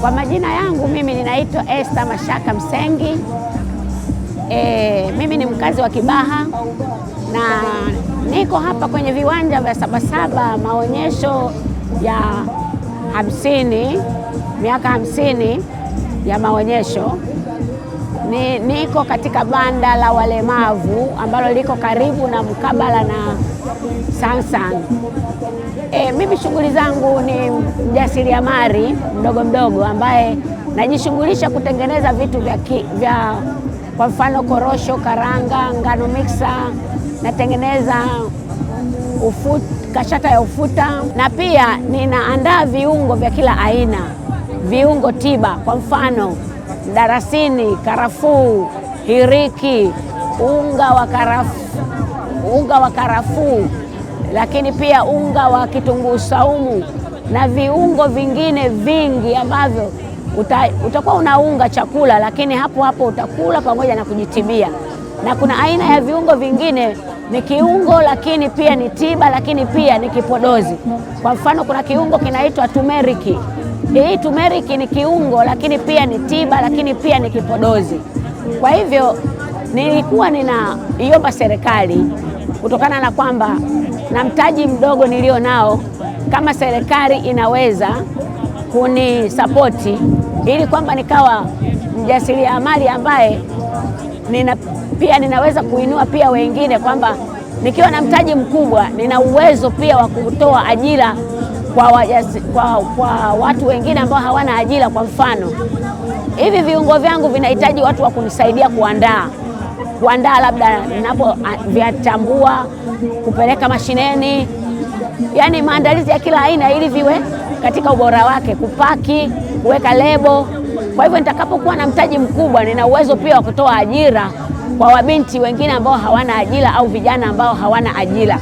Kwa majina yangu mimi ninaitwa Esther Mashaka Msengi. Mimi ni mkazi wa Kibaha na niko hapa kwenye viwanja vya Sabasaba maonyesho ya 50, miaka 50 ya maonyesho. Niko katika banda la walemavu ambalo liko karibu na mkabala na Samsung. Mimi shughuli zangu ni mjasiriamali mdogo ambaye najishughulisha kutengeneza vitu vya kwa mfano korosho, karanga, ngano mixer, natengeneza kashata ya ufuta, na pia ninaandaa viungo vya kila aina, viungo tiba, kwa mfano darasini, karafuu, hiriki, unga wa karafuu, lakini pia unga wa kitunguu saumu na viungo vingine vingi ambavyo utakuwa unaunga chakula, lakini hapo utakula pamoja na kujitibia. Na kuna aina ya viungo vingine ni kiungo lakini pia ni tiba, lakini pia ni kipodozi. Kwa mfano kuna kiungo kinaitwa tumeriki. Hii tumeriki ni kiungo lakini pia ni tiba, lakini pia ni kipodozi. Kwa hivyo nilikuwa ninaiomba serikali, kutokana na kwamba na mtaji mdogo nilio nao, kama serikali inaweza kunisapoti ili kwamba nikawa mjasiriamali ambaye pia ninaweza kuinua pia wengine, kwamba nikiwa na mtaji mkubwa nina uwezo pia wa kutoa ajira kwa watu wengine ambao hawana ajira. Kwa mfano, hivi viungo vyangu vinahitaji watu wa kunisaidia kuandaa labda ninapovichambua, kupeleka mashineni, yani maandalizi ya kila aina ili viwe katika ubora wake, kupaki, kuweka lebo. Kwa hivyo nitakapokuwa na mtaji mkubwa nina uwezo pia wa kutoa ajira kwa wabinti wengine ambao hawana ajira au vijana ambao hawana ajira.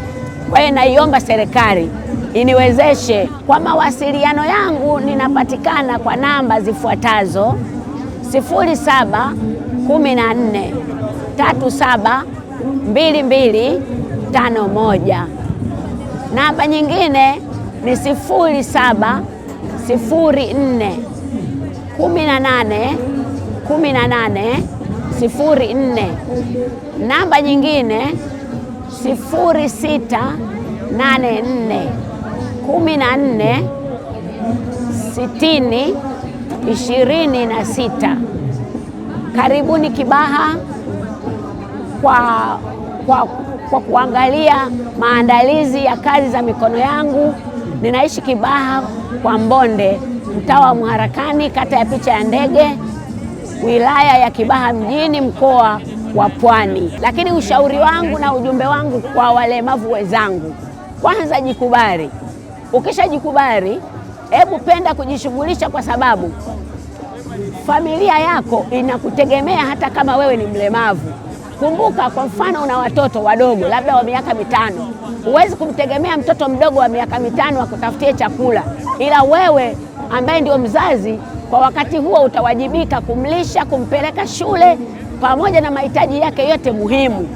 Kwa hiyo naiomba serikali iniwezeshe. Kwa mawasiliano yangu ninapatikana kwa namba zifuatazo: 0718372251. Namba nyingine ni 0704181804. Namba nyingine 0684146026. Karibuni Kibaha kwa kuangalia maandalizi ya kazi za mikono yangu. Ninaishi Kibaha kwa Mbonde, mtaa wa Mharakani, kata ya Picha ya Ndege, wilaya ya Kibaha mjini, mkoa wa Pwani. Lakini ushauri wangu na ujumbe wangu kwa walemavu wenzangu, kwanza jikubali. Ukishajikubali, hebu penda kujishughulisha, kwa sababu familia yako inakutegemea hata kama wewe ni mlemavu. Kumbuka, kwa mfano una watoto wadogo labda wa miaka 5. Huwezi kumtegemea mtoto mdogo wa miaka 5 akutafutie chakula, ila wewe ambaye ndio mzazi kwa wakati huo utawajibika kumlisha, kumpeleka shule pamoja na mahitaji yake yote muhimu.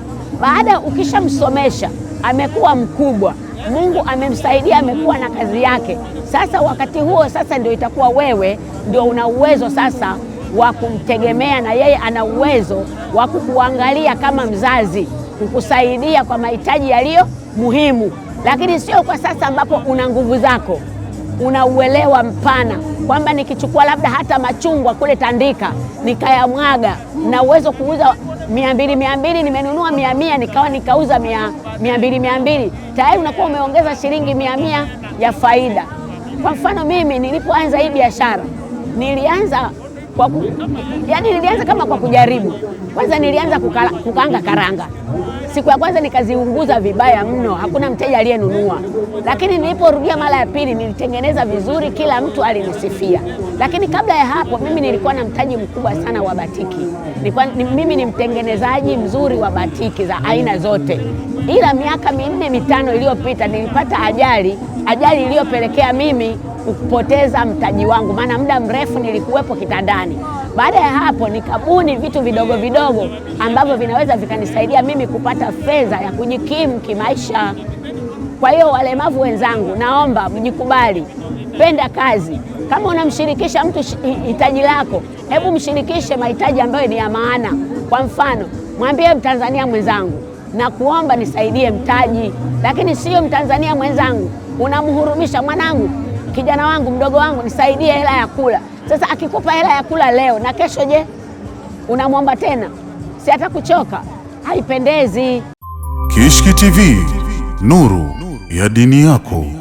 Baada ukishamsomesha, amekuwa mkubwa, Mungu amemsaidia, amekuwa na kazi yake. Sasa wakati huo sasa ndio itakuwa wewe ndio una uwezo sasa wa kumtegemea, na yeye ana uwezo wa kukuangalia kama mzazi, kukusaidia kwa mahitaji yaliyo muhimu. Lakini sio kwa sasa ambapo una nguvu zako, una uelewa mpana kwamba nikichukua labda hata machungwa kule Tandika nikayamwaga, na uwezo kuuza 200 nimenunua 100 nikauza 200, tayari unakuwa umeongeza shilingi 100 ya faida. Kwa mfano mimi nilipoanza hii biashara nilianza kama kwa kujaribu. Kwanza nilianza kukaanga karanga. Siku ya kwanza nikaziunguza vibaya mno, hakuna mteja aliyenunua. Lakini niliporudia mara ya pili nilitengeneza vizuri, kila mtu alinisifia. Lakini kabla ya hapo mimi nilikuwa na mtaji mkubwa sana wa batiki. Mimi ni mtengenezaji mzuri wa batiki za aina zote. Ila miaka 4-5 iliyopita nilipata ajali iliyopelekea mimi kupoteza mtaji wangu, maana muda mrefu nilikuwepo kitandani. Baada ya hapo nikabuni vitu vidogo ambavyo vinaweza vikanisaidia mimi kupata fedha ya kujikimu kimaisha. Kwa hiyo walemavu wenzangu, naomba mjikubali. penda kazi. Kama unamshirikisha mtu hitaji lako, hebu mshirikishe mahitaji ambayo ni ya maana. Kwa mfano, mwambie Mtanzania mwenzangu, na kuomba nisaidie mtaji, lakini sio Mtanzania mwenzangu unamhurumisha, mwanangu, kijana wangu, mdogo wangu, nisaidie hela ya kula. Sasa akikupa hela ya kula leo na kesho, je, unamwomba tena? Si atakuchoka? Haipendezi. Kishki TV, nuru ya dini yako.